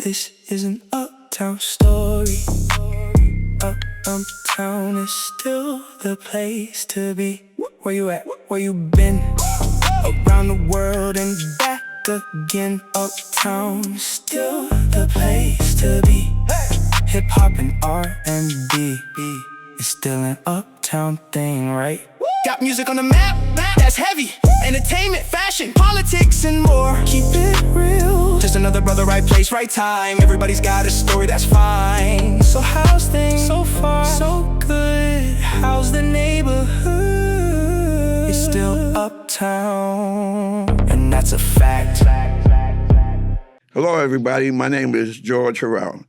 This is an uptown story. Uptown is still the place to be. Where you at? Where you been? Around the world and back again. Uptown is still the place to be. Hip-hop and R&B is still an uptown thing, right? Got music on the map, that's heavy. Entertainment, fashion, politics, and more. Keep it real. Just another brother, right place, right time. Everybody's got a story, that's fine. So how's things? So far, so good. How's the neighborhood? It's still uptown, and that's a fact. Hello, everybody. My name is George Harrell.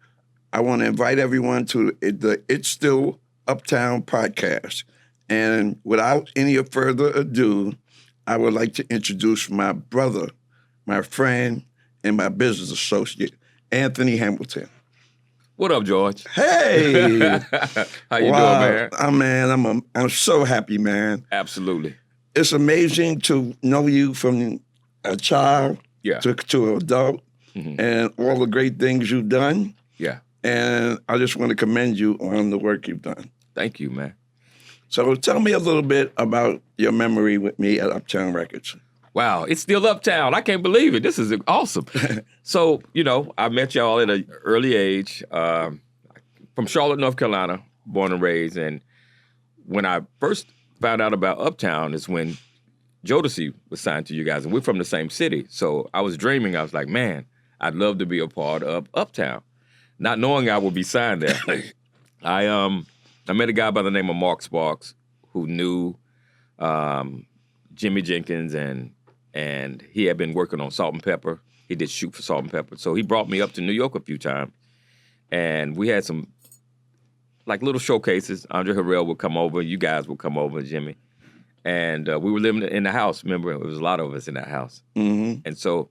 I want to invite everyone to the It's Still Uptown podcast. And without any further ado, I would like to introduce my brother, my friend, and my business associate, Anthony Hamilton. What up, George? Hey! How you doing, man? I'm so happy, man. Absolutely. It's amazing to know you from a child to an adult, and all the great things you've done. Yeah. And I just want to commend you on the work you've done. Thank you, man. So tell me a little bit about your memory with me at Uptown Records. Wow, it's still Uptown. I can't believe it. This is awesome. So, I met y'all at an early age, from Charlotte, North Carolina, born and raised. And when I first found out about Uptown is when Jodeci was signed to you guys. And we're from the same city. So I was dreaming. I was like, man, I'd love to be a part of Uptown. Not knowing I would be signed there. I met a guy by the name of Mark Sparks who knew Jimmy Jenkins, and he had been working on Salt and Pepper. He did shoot for Salt and Pepper. So he brought me up to New York a few times, and we had some like little showcases. Andre Harrell would come over. You guys would come over, Jimmy. And we were living in the house. Remember, there was a lot of us in that house. Mm-hmm. And so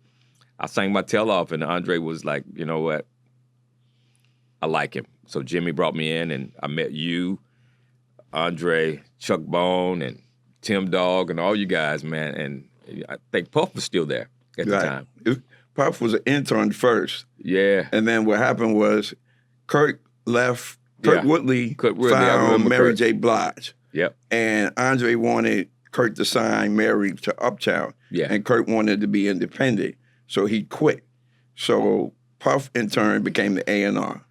I sang my tail off, and Andre was like, you know what? I like him. So Jimmy brought me in, and I met you, Andre, Chuck Bone, and Tim Dog, and all you guys, man. And I think Puff was still there at the time. Puff was an intern first. Yeah. And then what happened was Kurt left. Kurt Woodley found Mary J. Blige. Yep. And Andre wanted Kurt to sign Mary to Uptown. Yeah. And Kurt wanted to be independent. So he quit. So Puff, in turn, became the A&R.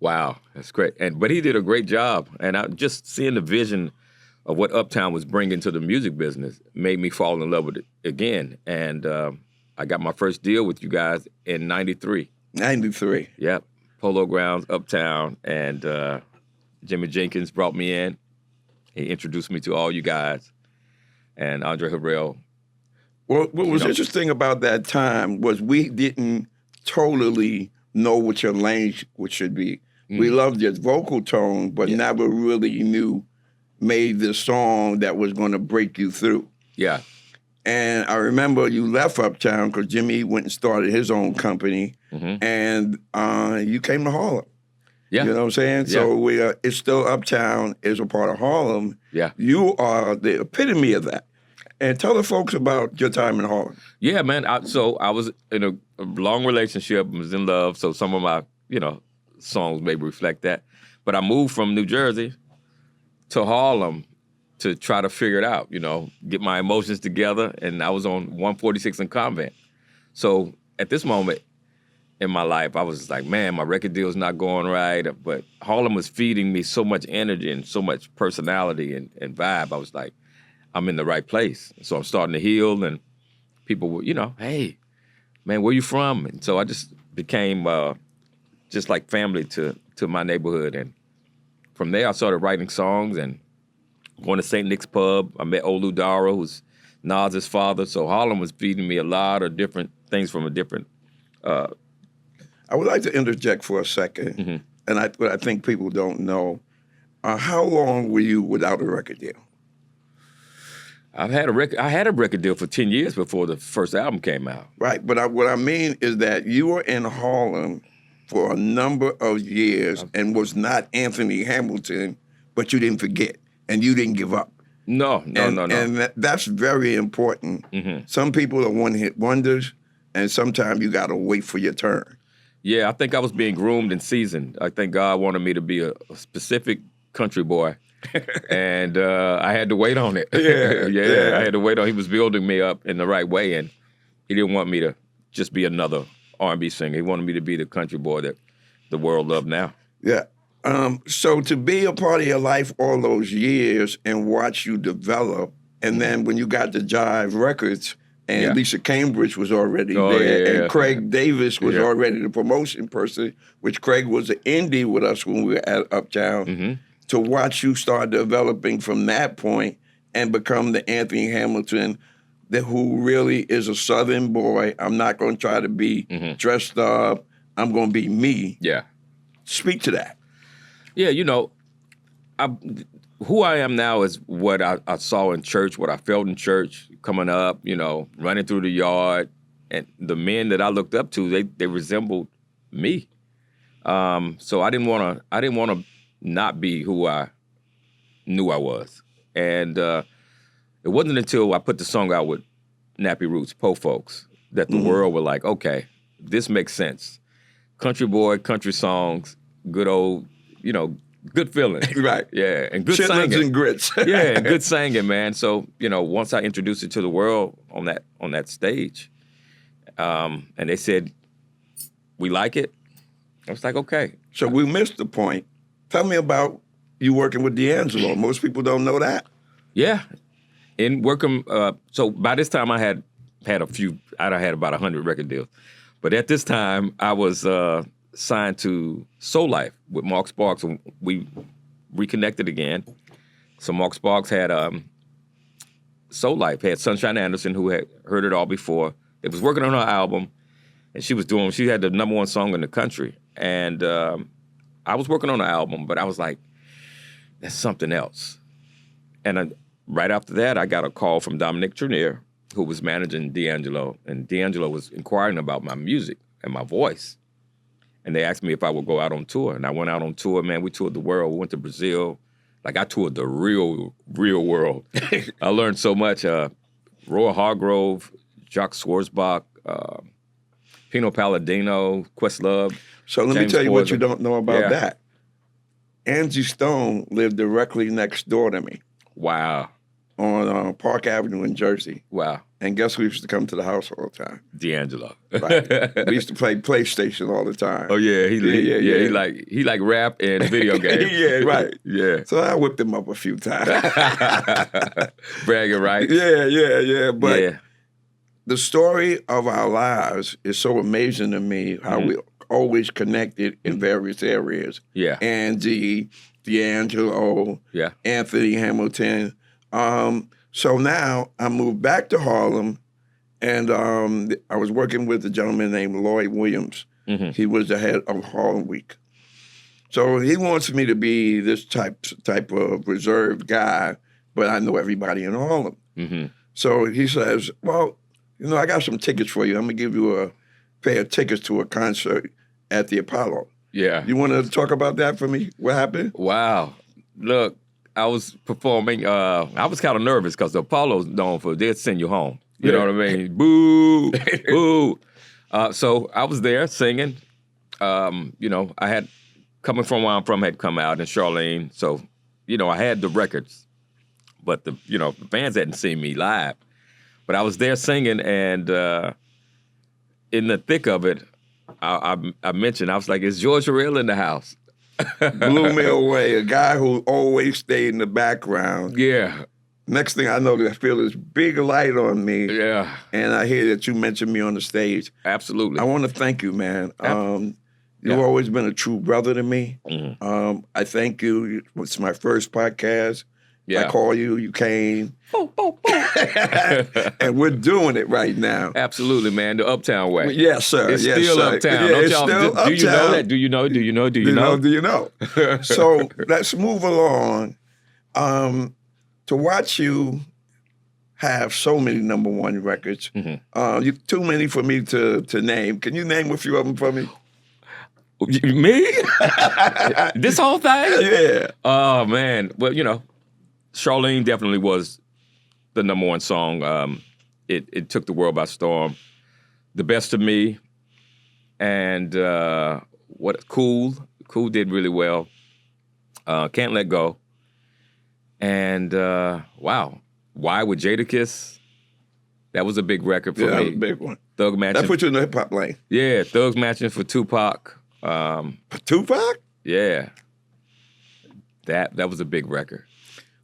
Wow, that's great. But he did a great job. And just seeing the vision of what Uptown was bringing to the music business made me fall in love with it again. And I got my first deal with you guys in 93. 93. Yep. Polo Grounds, Uptown. And Jimmy Jenkins brought me in. He introduced me to all you guys. And Andre Harrell. Well, what was interesting about that time was we didn't totally know what your language should be. We loved your vocal tone, but never really made the song that was going to break you through. Yeah. And I remember you left Uptown because Jimmy went and started his own company, and you came to Harlem. Yeah. You know what I'm saying? Yeah. So it's still Uptown is a part of Harlem. Yeah. You are the epitome of that. And tell the folks about your time in Harlem. Yeah, man. So I was in a long relationship, was in love, so some of my, songs maybe reflect that. But I moved from New Jersey to Harlem to try to figure it out, get my emotions together, and I was on 146 in Convent. So at this moment in my life, I was like, man, my record deal's not going right, but Harlem was feeding me so much energy and so much personality and vibe. I was like, I'm in the right place. So I'm starting to heal, and people were, hey, man, where you from? And so I just became just like family to my neighborhood. And from there, I started writing songs and going to St. Nick's Pub. I met Olu Dara, who's Nas's father. So Harlem was feeding me a lot of different things from a different... I would like to interject for a second, and I think people don't know. How long were you without a record deal? I had a record deal for 10 years before the first album came out. Right, but what I mean is that you were in Harlem for a number of years and was not Anthony Hamilton, but you didn't forget and you didn't give up. No. And that's very important. Some people are one-hit wonders, and sometimes you got to wait for your turn. Yeah, I think I was being groomed and seasoned. I think God wanted me to be a specific country boy, and I had to wait on it. Yeah. I had to wait on. He was building me up in the right way, and he didn't want me to just be another R&B singer. He wanted me to be the country boy that the world loved now. Yeah. So to be a part of your life all those years and watch you develop, and then when you got to Jive Records, and Yeah. Lisa Cambridge was already Oh, there, yeah. and Craig Davis was Yeah. already the promotion person, which Craig was an indie with us when we were at Uptown. Mm-hmm. To watch you start developing from that point and become the Anthony Hamilton who really is a Southern boy. I'm not going to try to be dressed up. I'm going to be me. Yeah. Speak to that. Yeah, who I am now is what I saw in church, what I felt in church coming up, running through the yard. And the men that I looked up to, they resembled me. So I didn't want to not be who I knew I was. And it wasn't until I put the song out with Nappy Roots, Po Folks, that the world were like, okay, this makes sense. Country boy, country songs, good old, good feeling. Right. Yeah, and good Chitlins singing. and grits. Yeah, and good singing, man. So, once I introduced it to the world on that stage, and they said, we like it, I was like, okay. So we missed the point. Tell me about you working with D'Angelo. Most people don't know that. Yeah. In working, so by this time I had a few, I had about 100 record deals. But at this time, I was signed to Soul Life with Mark Sparks, and we reconnected again. So Mark Sparks had Soul Life, had Sunshine Anderson, who had heard it all before. It was working on her album, and she had the number one song in the country. And I was working on the album, but I was like, that's something else. And right after that, I got a call from Dominic Trenier, who was managing D'Angelo, and D'Angelo was inquiring about my music and my voice. And they asked me if I would go out on tour, and I went out on tour. Man, we toured the world. We went to Brazil. Like, I toured the real world. I learned so much. Roy Hargrove, Jacques Swarzbach, Pino Palladino, Questlove. So let me James tell you what Poison. you don't know about Yeah. that. Angie Stone lived directly next door to me Wow. on Park Avenue in Jersey. Wow. And guess who used to come to the house all the time? D'Angelo. Right. We used to play PlayStation all the time. Oh yeah, Yeah. He like rap and video games. Yeah, right. Yeah. So I whipped him up a few times. Bragging rights. Yeah. But yeah. the story of our lives is so amazing to me, how we always connected in various areas. Yeah. Angie, D'Angelo, Yeah. Anthony Hamilton. So now I moved back to Harlem, and I was working with a gentleman named Lloyd Williams. Mm-hmm. He was the head of Harlem Week. So he wants me to be this type of reserved guy, but I know everybody in Harlem. Mm-hmm. So he says, well, I got some tickets for you. I'm going to give you a pair of tickets to a concert at the Apollo. Yeah. You want to talk about that for me? What happened? Wow. Look, I was performing. I was kind of nervous because the Apollo's known for they'd send you home. You know what I mean? Boo, boo. So I was there singing. I had Coming From Where I'm From had come out, and Charlene. So I had the records, but the fans hadn't seen me live. But I was there singing, and in the thick of it, I mentioned, I was like, "Is George Harrell in the house?" Blew me away. A guy who always stayed in the background. Yeah. Next thing I know, I feel this big light on me. Yeah. And I hear that you mentioned me on the stage. Absolutely. I want to thank you, man. You've Yeah. always been a true brother to me. Mm-hmm. I thank you. It's my first podcast. Yeah. I call you. You came. And we're doing it right now. Absolutely, man. The Uptown way. Yes, sir. It's yes, still sir. Uptown. Yeah, Don't it's y'all, still do you know Uptown. that? Do you know? Do you know? Do Do you know? Do you know? So let's move along. To watch you have so many number one records, too many for me to name. Can you name a few of them for me? Me? This whole thing? Yeah. Oh, man. Well, Charlene definitely was the number one song. It took the world by storm. The Best of Me, and Cool did really well. Can't Let Go, and wow, Why with Jadakiss? That was a big record for me. That was a big one. Thug Matching. That put you in the hip hop lane. Yeah, Thugs Matching for Tupac. Tupac? Yeah, that was a big record.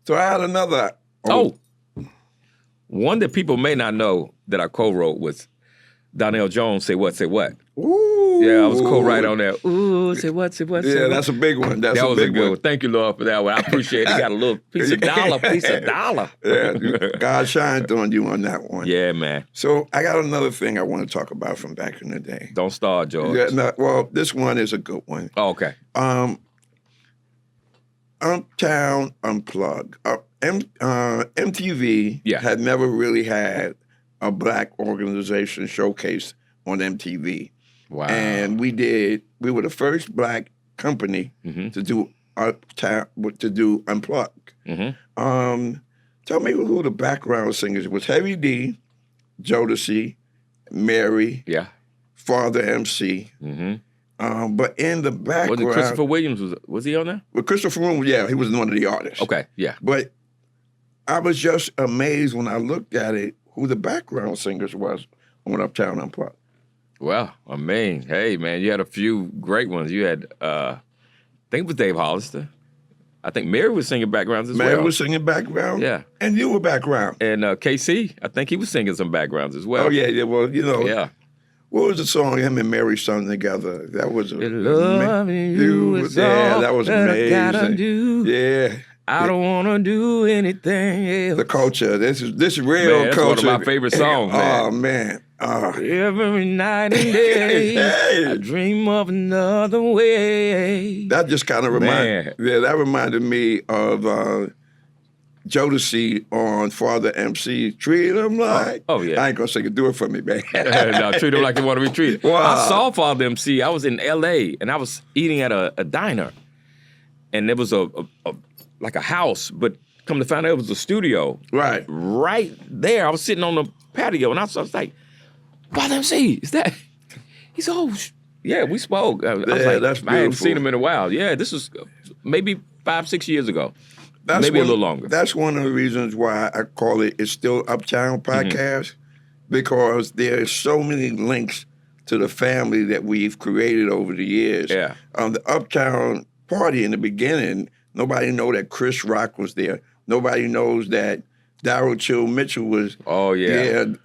So I had another. One that people may not know that I co-wrote was Donnell Jones, Say What, Say What. Ooh. Yeah, I was co-write on that. Ooh, say what, say what, say Yeah, what. that's a big one. That was a big good one. one. Thank you, Lord, for that one. I appreciate it. Got a little piece of dollar. Yeah, God shined on you on that one. Yeah, man. So I got another thing I want to talk about from back in the day. Don't start, George. Yeah, no, well, this one is a good one. Oh, okay. Uptown Unplugged. MTV Yeah. had never really had a black organization showcase on MTV. Wow. And we were the first black company to do Unplugged. Tell me who the background singers was. Heavy D, Jodeci, Mary, Yeah. Father MC. But in the background, Was it Christopher Williams? Was he on there? well, Christopher Williams, yeah, he was one of the artists. Okay, yeah. But I was just amazed when I looked at it who the background singers was on Uptown Unplugged. Well, I mean, hey, man, you had a few great ones. You had, I think it was Dave Hollister. I think Mary was singing backgrounds as well. Mary was singing background? Yeah. And you were background? And KC, I think he was singing some backgrounds as well. Oh, yeah, well, you know. Yeah. What was the song him and Mary sung together? That was Loving you is yeah, all that was that amazing. I gotta do. Yeah. I don't want to do anything else. The culture. This is real Man, that's culture. one of my favorite songs, man. Oh, man. Every night and day, Hey. I dream of another way. That just kind of reminded me of Jodeci on Father MC. Treat him like. Oh, yeah. I ain't gonna sing it. Do it for me, man. No, treat them like they want to be treated. Wow. I saw Father MC. I was in L.A. and I was eating at a diner, and there was a like a house, but come to find out it was a studio. Right. Right there. I was sitting on the patio, and I was like, Father MC, is that? He said, oh, yeah, we spoke. I was like, that's I hadn't beautiful. seen him in a while. Yeah, this was maybe 5-6 years ago. That's Maybe a little longer. That's one of the reasons why I call it It's Still Uptown Podcast, because there's so many links to the family that we've created over the years. Yeah. The Uptown party in the beginning, nobody know that Chris Rock was there. Nobody knows that Darryl Chill Mitchell was there.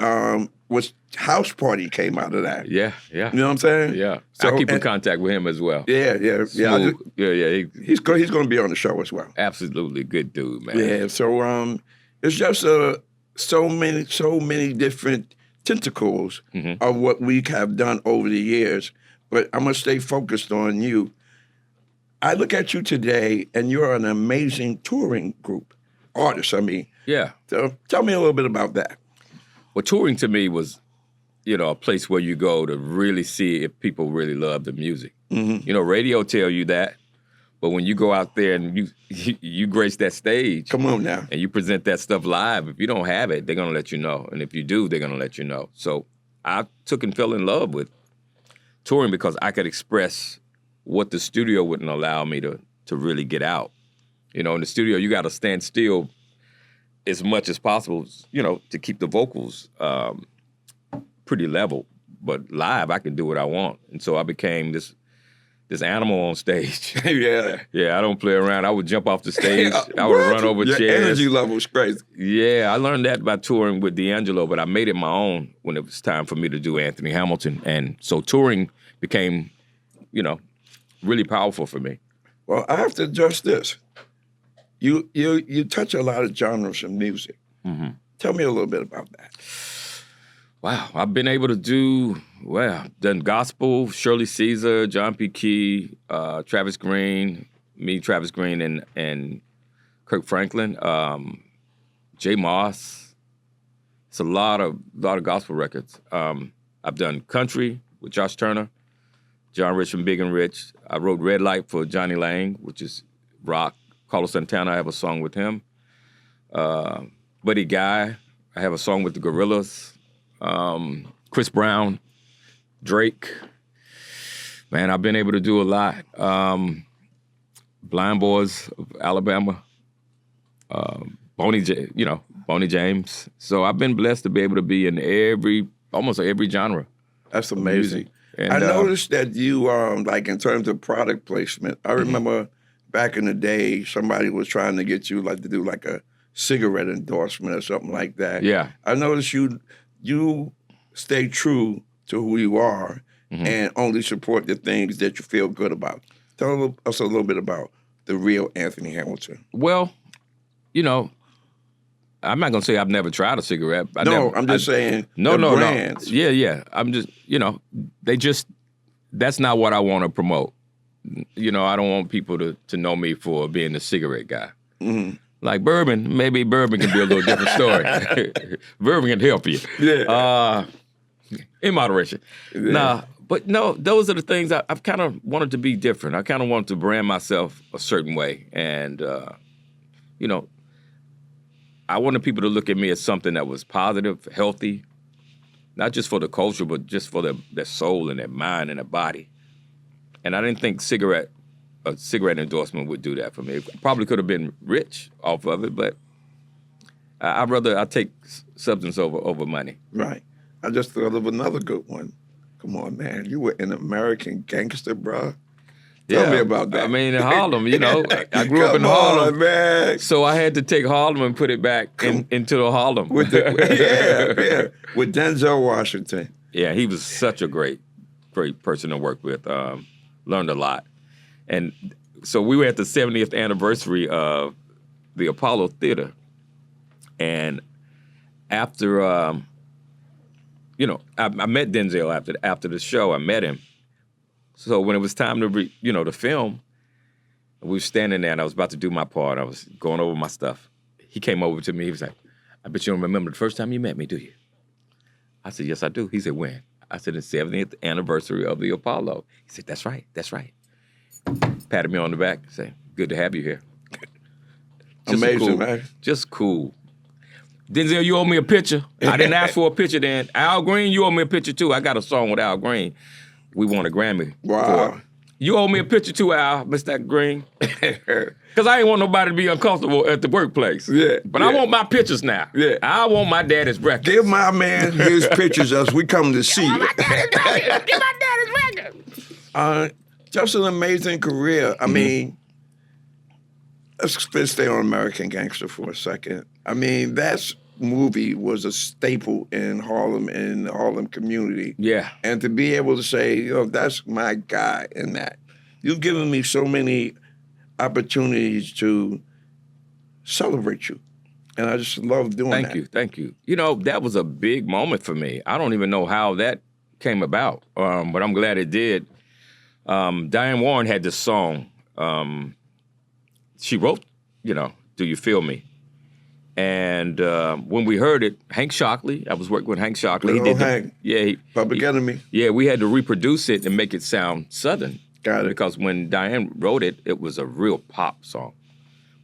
Was House Party came out of that. Yeah, yeah. You know what I'm saying? Yeah. So, I keep in contact with him as well. Yeah. Smooth. Yeah. He's going to be on the show as well. Absolutely good dude, man. Yeah, so it's just so many different tentacles of what we have done over the years. But I'm gonna stay focused on you. I look at you today, and you're an amazing touring artist. I mean, Yeah. so tell me a little bit about that. Well, touring to me was, a place where you go to really see if people really love the music. Radio tell you that, but when you go out there and you grace that stage, Come on now. and you present that stuff live, if you don't have it, they're gonna let you know, and if you do, they're gonna let you know. So I took and fell in love with touring because I could express what the studio wouldn't allow me to really get out. In the studio, you got to stand still as much as possible, to keep the vocals pretty level. But live, I can do what I want. And so I became this animal on stage. Yeah. Yeah, I don't play around. I would jump off the stage. I would run over Your chairs. energy level is crazy. Yeah, I learned that by touring with D'Angelo, but I made it my own when it was time for me to do Anthony Hamilton. And so touring became, really powerful for me. Well, I have to address this. You touch a lot of genres of music. Tell me a little bit about that. Wow, I've been able to done gospel, Shirley Caesar, John P. Key, Travis Green, and Kirk Franklin, Jay Moss. It's a lot of gospel records. I've done country with Josh Turner, John Rich from Big and Rich. I wrote Red Light for Johnny Lang, which is rock. Carlos Santana, I have a song with him. Buddy Guy, I have a song with the Gorillas. Chris Brown, Drake. Man, I've been able to do a lot. Blind Boys of Alabama, Boney James. So I've been blessed to be able to be in almost every genre. That's amazing. And, I noticed that you, like in terms of product placement, I remember back in the day, somebody was trying to get you like to do like a cigarette endorsement or something like that. Yeah. I noticed you stay true to who you are and only support the things that you feel good about. Tell us a little bit about the real Anthony Hamilton. Well, I'm not gonna say I've never tried a cigarette. I'm just saying brands. Yeah. I'm just, that's not what I want to promote. I don't want people to know me for being a cigarette guy. Mm-hmm. Like bourbon, maybe bourbon can be a little different story. Bourbon can help you. Yeah. In moderation. Yeah. Nah, but no, those are the things I've kind of wanted to be different. I kind of wanted to brand myself a certain way. And, I wanted people to look at me as something that was positive, healthy, not just for the culture, but just for their soul and their mind and their body. And I didn't think a cigarette endorsement would do that for me. It probably could have been rich off of it, but I take substance over money. Right. I just thought of another good one. Come on, man. You were an American Gangster, bro. Tell me about that. I mean, in Harlem, I grew up in Harlem. Man. So I had to take Harlem and put it back into the Harlem. With Denzel Washington. Yeah, he was such a great person to work with. Learned a lot. And so we were at the 70th anniversary of the Apollo Theater. And after, I met Denzel after the show. I met him. So when it was time to film, we were standing there and I was about to do my part. I was going over my stuff. He came over to me. He was like, I bet you don't remember the first time you met me, do you? I said, yes, I do. He said, when? I said, the 70th anniversary of the Apollo. He said, that's right. Patted me on the back, said, good to have you here. Amazing, cool, man. Just cool. Denzel, you owe me a picture. I didn't ask for a picture then. Al Green, you owe me a picture too. I got a song with Al Green. We won a Grammy. Wow. For it. You owe me a picture too, Al, Mr. Green. Because I ain't want nobody to be uncomfortable at the workplace. Yeah. But I want my pictures now. Yeah. I want my daddy's record. Give my man his pictures as we come to see you. Give my daddy's record. Just an amazing career. I mean, let's stay on American Gangster for a second. I mean, that movie was a staple in Harlem and the Harlem community. Yeah. And to be able to say, that's my guy in that. You've given me so many opportunities to celebrate you. And I just love doing that. Thank you. That was a big moment for me. I don't even know how that came about, but I'm glad it did. Diane Warren had this song. She wrote, Do You Feel Me? And when we heard it, Hank Shockley, I was working with Hank Shockley. Public Enemy. Yeah, we had to reproduce it and make it sound Southern. Got it. Because when Diane wrote it, it was a real pop song.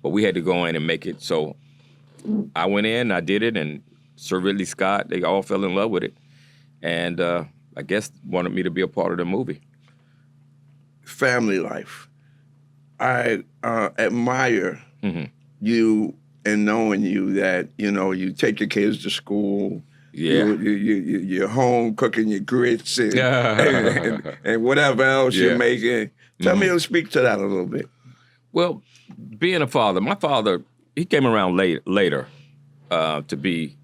But we had to go in and make it. So I went in, I did it, and Sir Ridley Scott, they all fell in love with it. And I guess wanted me to be a part of the movie. Family life. I admire you and knowing you that, you take your kids to school. Yeah. You're home cooking your grits and whatever else you're making. Tell me, speak to that a little bit. Well, being a father, my father, he came around later to be,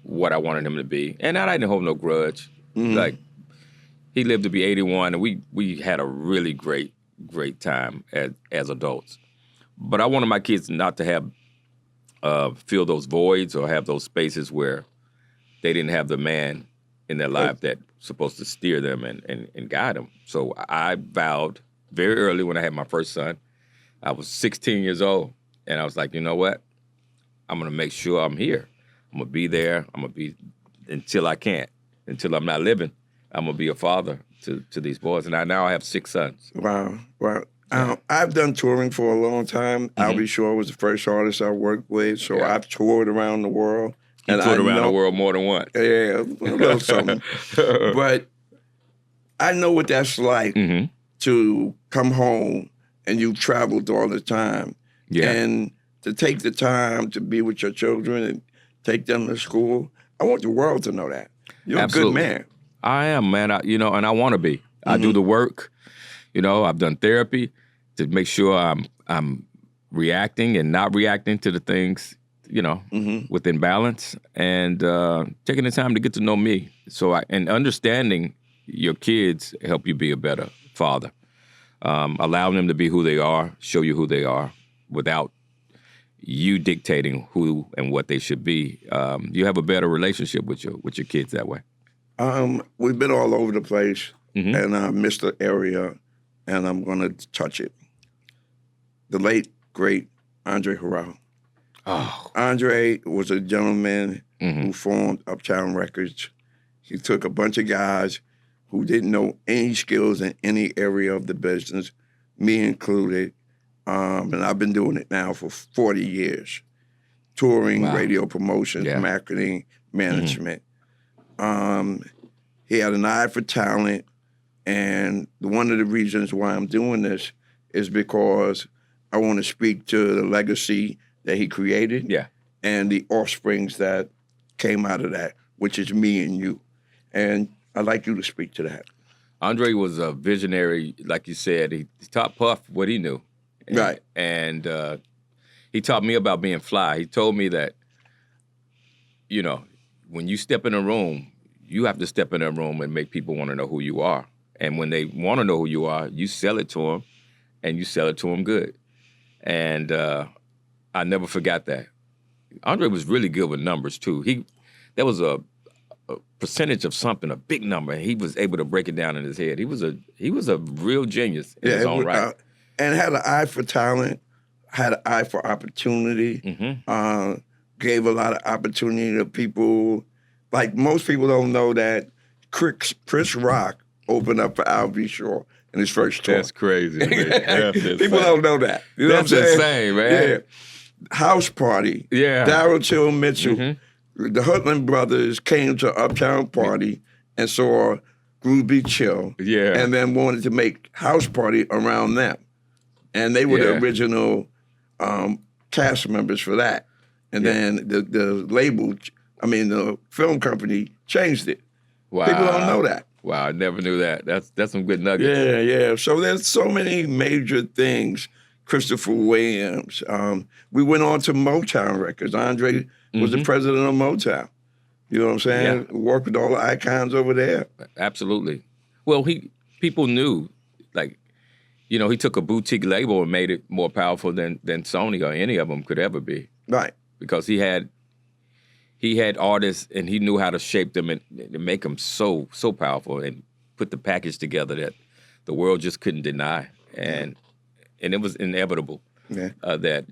what I wanted him to be. And I didn't hold no grudge. Mm-hmm. Like, he lived to be 81, and we had a really great time as adults. But I wanted my kids not to have fill those voids or have those spaces where they didn't have the man in their life that's supposed to steer them and guide them. So I vowed very early when I had my first son, I was 16 years old, and I was like, you know what? I'm going to make sure I'm here. I'm going to be there. I'm going to be until I can't, until I'm not living. I'm going to be a father to these boys. And now I have 6 sons. Wow. I've done touring for a long time. Mm-hmm. I'll Be Sure was the first artist I worked with, so I've toured around the world. You toured around the world more than once. Yeah, a little something. But I know what that's like to come home and you've traveled all the time. Yeah. And to take the time to be with your children and take them to school, I want the world to know that. You're Absolutely. a good man. I am, man. And I want to be. I do the work. I've done therapy to make sure I'm reacting and not reacting to the things, within balance, and taking the time to get to know me. And understanding your kids help you be a better father. Allow them to be who they are, show you who they are, without you dictating who and what they should be. You have a better relationship with your kids that way. We've been all over the place, and I missed the area, and I'm going to touch it. The late, great Andre Harrell. Oh. Andre was a gentleman who formed Uptown Records. He took a bunch of guys who didn't know any skills in any area of the business, me included, and I've been doing it now for 40 years, touring, radio promotions, marketing, management. He had an eye for talent, and one of the reasons why I'm doing this is because I want to speak to the legacy that he created and the offsprings that came out of that, which is me and you. And I'd like you to speak to that. Andre was a visionary, like you said. He taught Puff what he knew. Right. And he taught me about being fly. He told me that, when you step in a room, you have to step in a room and make people want to know who you are. And when they want to know who you are, you sell it to them, and you sell it to them good. And I never forgot that. Andre was really good with numbers, too. There was a percentage of something, a big number, and he was able to break it down in his head. He was a real genius in his own right. And had an eye for talent, had an eye for opportunity, gave a lot of opportunity to people. Like, most people don't know that Chris Rock opened up for Al B. Shaw in his first tour. That's crazy, man. People don't know that. You know That's insane, man. Yeah. House Party. Yeah. Daryl Till Mitchell. The Hutland brothers came to Uptown Party and saw Groovy Chill. Yeah. And then wanted to make House Party around them. And they were the original cast members for that. And then the label, the film company changed it. Wow. People don't know that. Wow, I never knew that. That's some good nuggets. Yeah. So there's so many major things. Christopher Williams. We went on to Motown Records. Andre was the president of Motown. You know what I'm saying? Yeah. Worked with all the icons over there. Absolutely. Well, people knew, he took a boutique label and made it more powerful than Sony or any of them could ever be. Right. Because he had artists, and he knew how to shape them and make them so powerful and put the package together that the world just couldn't deny. And it was inevitable that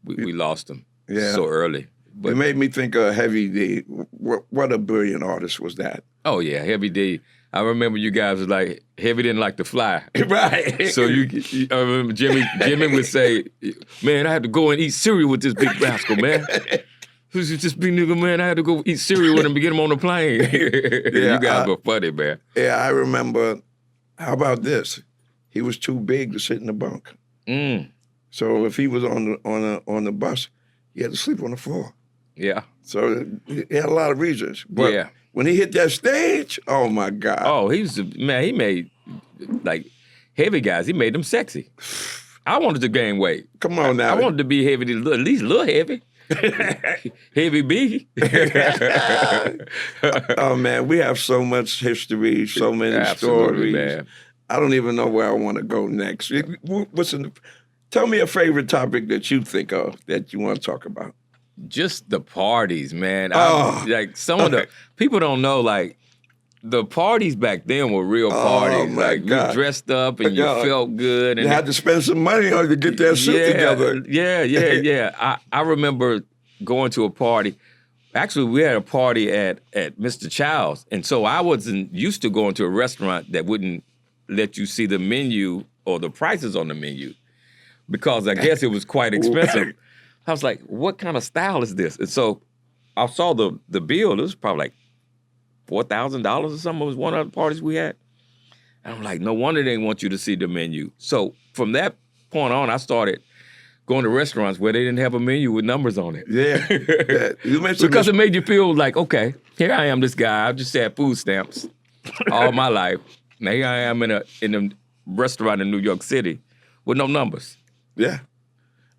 we lost him so early. But it made me think of Heavy D. What a brilliant artist was that? Oh, yeah, Heavy D. I remember you guys was like, Heavy didn't like to fly. Right. So I remember Jimmy would say, man, I had to go and eat cereal with this big rascal, man. Who's this big nigga, man? I had to go eat cereal with him to get him on the plane. You guys were funny, man. Yeah, I remember. How about this? He was too big to sit in the bunk. So if he was on the bus, he had to sleep on the floor. Yeah. So he had a lot of reasons. But when he hit that stage, oh my God. Oh, he made heavy guys, he made them sexy. I wanted to gain weight. Come on now. I wanted to be heavy, at least a little heavy. Heavy B. Oh man, we have so much history, so many stories. Man. I don't even know where I want to go next. Tell me a favorite topic that you think of that you want to talk about. Just the parties, man. Some of the people don't know, the parties back then were real parties. Oh my God. You dressed up and you felt good. And you had to spend some money on to get that suit together. Yeah. I remember going to a party. Actually, we had a party at Mr. Child's. And so I wasn't used to going to a restaurant that wouldn't let you see the menu or the prices on the menu, because I guess it was quite expensive. I was like, what kind of style is this? And so I saw the bill. It was probably like $4,000 or something. It was one of the parties we had. And I'm like, no wonder they want you to see the menu. So from that point on, I started going to restaurants where they didn't have a menu with numbers on it. Yeah. Yeah. You mentioned Because it made you feel like, okay, here I am, this guy. I just had food stamps all my life. Now here I am in a restaurant in New York City with no numbers. Yeah.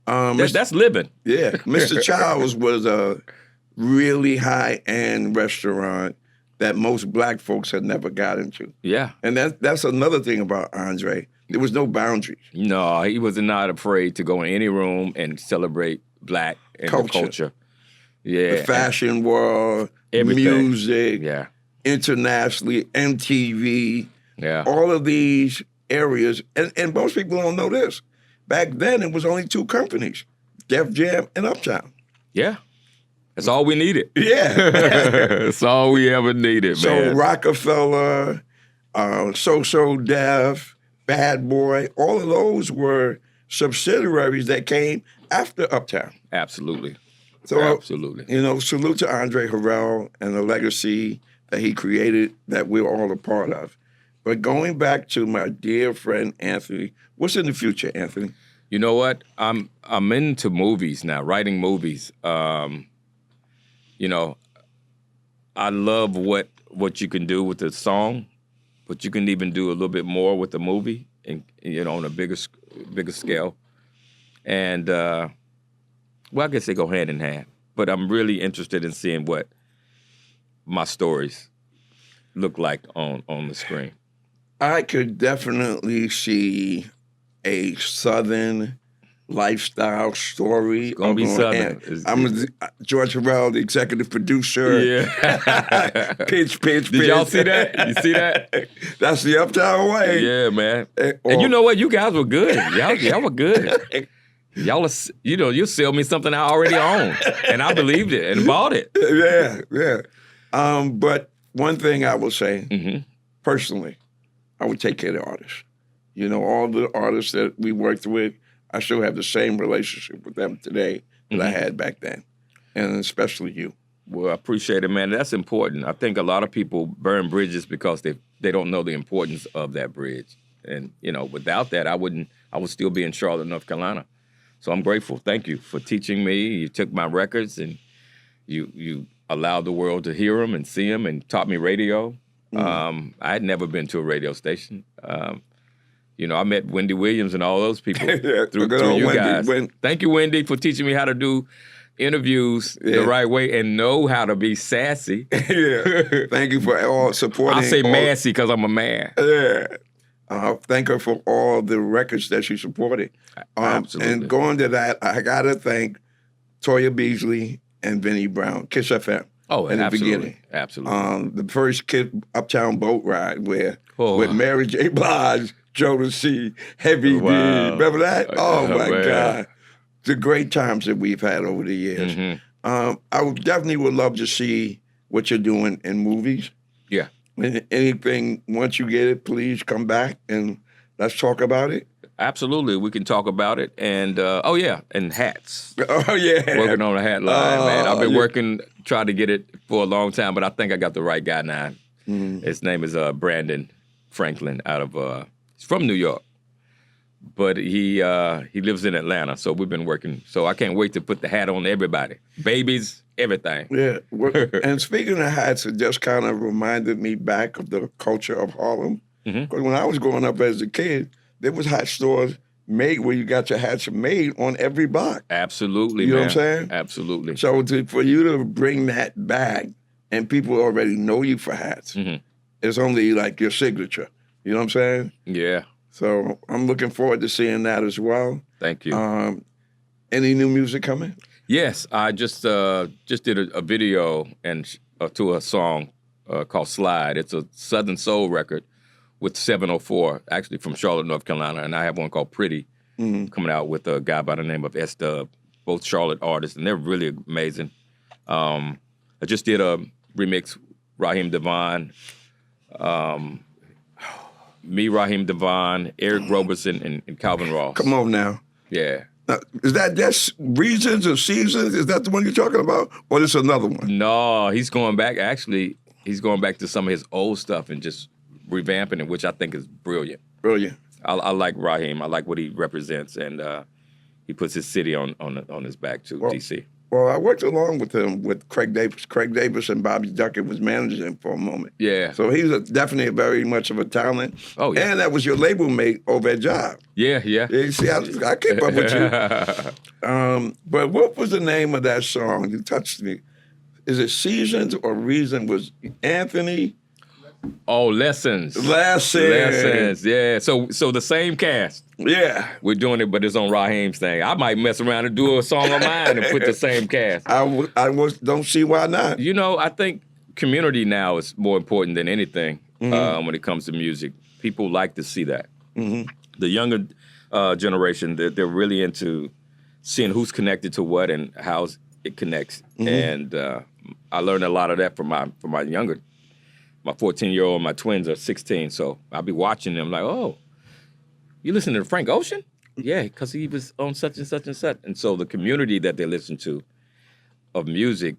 That's living. Yeah. Mr. Childs was a really high-end restaurant that most black folks had never got into. Yeah. And that's another thing about Andre. There was no boundaries. No, he was not afraid to go in any room and celebrate black and the culture. Yeah. The fashion world, Everything. music, Yeah. internationally, MTV, Yeah. all of these areas. And most people don't know this. Back then, it was only two companies, Def Jam and Uptown. Yeah. That's all we needed. Yeah. That's all we ever needed, So man. Rockefeller, So Def, Bad Boy, all of those were subsidiaries that came after Uptown. Absolutely. So, Absolutely. you know, salute to Andre Harrell and the legacy that he created that we're all a part of. But going back to my dear friend Anthony, what's in the future, Anthony? You know what? I'm into movies now, writing movies. You know, I love what you can do with a song, but you can even do a little bit more with the movie, and you know, on a bigger scale. And well, I guess they go hand in hand. But I'm really interested in seeing what my stories look like on the screen. I could definitely see a Southern lifestyle story. It's gonna be Southern. George Harrell, the executive producer. Yeah. Pitch. Did y'all see that? You see that? That's the Uptown way. Yeah, man. And you know what? You guys were good. Y'all were good. Y'all, you know, you sell me something I already own, and I believed it and bought it. Yeah. But one thing I will say, personally, I would take care of the artists. You know, all the artists that we worked with, I still have the same relationship with them today that I had back then, and especially you. Well, I appreciate it, man. That's important. I think a lot of people burn bridges because they don't know the importance of that bridge. And, you know, without that, I would still be in Charlotte, North Carolina. So I'm grateful. Thank you for teaching me. You took my records and you allowed the world to hear them and see them and taught me radio. I had never been to a radio station. You know, I met Wendy Williams and all those people through you guys. Thank you, Wendy, for teaching me how to do interviews the right way and know how to be sassy. Thank you for all supporting. I say massy because I'm a man. Thank her for all the records that she supported. Absolutely. And going to that, I got to thank Toya Beasley and Vinnie Brown, Kiss FM. Oh, in the absolutely. beginning. Absolutely. The first Uptown boat ride with Mary J. Blige, Jodeci, Heavy D. Remember that? Oh, my God. The great times that we've had over the years. I definitely would love to see what you're doing in movies. Yeah. Anything, once you get it, please come back and let's talk about it. Absolutely. We can talk about it. And, and hats. Oh, yeah. Working on a hat line, man. I've been working, trying to get it for a long time, but I think I got the right guy now. His name is Brandon Franklin he's from New York, but he lives in Atlanta, so we've been working. So I can't wait to put the hat on everybody. Babies, everything. Yeah. And speaking of hats, it just kind of reminded me back of the culture of Harlem. Because when I was growing up as a kid, there was hat stores made where you got your hats made on every block. Absolutely, you man. Know what I'm saying? Absolutely. So for you to bring that back, and people already know you for hats, it's only like your signature. You know what I'm saying? Yeah. So I'm looking forward to seeing that as well. Thank you. Any new music coming? Yes, I just did a video to a song called Slide. It's a Southern Soul record with 704, actually from Charlotte, North Carolina, and I have one called Pretty coming out with a guy by the name of S-Dub, both Charlotte artists, and they're really amazing. I just did a remix, Raheem Devon, me, Raheem Devon, Eric Roberson, and Calvin Ross. Come on now. Yeah. Is that just Reasons or Seasons? Is that the one you're talking about? Or is another one? No, he's going back. Actually, he's going back to some of his old stuff and just revamping it, which I think is brilliant. Brilliant. I like Raheem. I like what he represents, and he puts his city on his back too. DC. Well, I worked along with him with Craig Davis. Craig Davis and Bobby Duckett was managing him for a moment. Yeah. So he's definitely very much of a talent. Oh, yeah. And that was your label mate over at Job. Yeah. You see, I keep up with you. But what was the name of that song? You touched me. Is it Seasons or Reason? Was Anthony? Oh, Lessons. Lessons. Yeah. So the same cast. Yeah. We're doing it, but it's on Raheem's thing. I might mess around and do a song on mine and put the same cast. Don't see why not. You know, I think community now is more important than anything when it comes to music. People like to see that. Mm-hmm. The younger generation, they're really into seeing who's connected to what and how it connects. Mm-hmm. And I learned a lot of that from my younger. My 14-year-old and my twins are 16, so I'll be watching them like, oh, you listen to Frank Ocean? Yeah, because he was on such and such and such. And so the community that they listen to of music,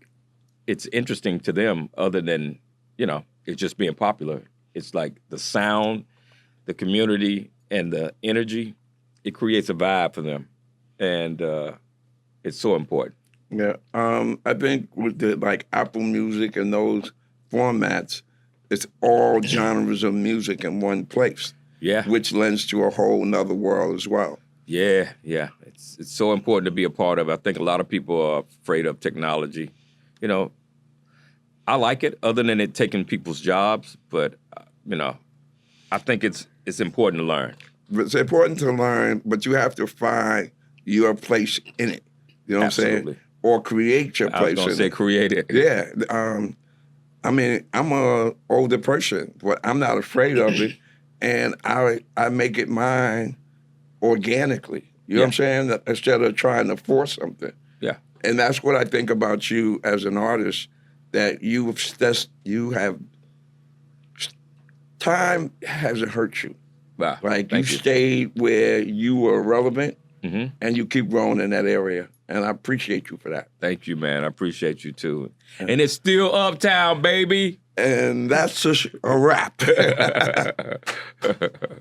it's interesting to them other than, it just being popular. It's like the sound, the community, and the energy, it creates a vibe for them. And it's so important. Yeah, I think with the Apple Music and those formats, it's all genres of music in one place. Yeah. Which lends to a whole nother world as well. Yeah. It's so important to be a part of it. I think a lot of people are afraid of technology. I like it other than it taking people's jobs, but, I think it's important to learn. It's important to learn, but you have to find your place in it. You know what I'm saying? Or create your place in it. I was going to say create it. Yeah. I'm an older person, but I'm not afraid of it, and I make it mine organically. You know what I'm saying? Instead of trying to force something. Yeah. And that's what I think about you as an artist, that you have time hasn't hurt you. Wow. You stayed where you were relevant, and you keep growing in that area. And I appreciate you for that. Thank you, man. I appreciate you, too. And it's still Uptown, baby. And that's a wrap.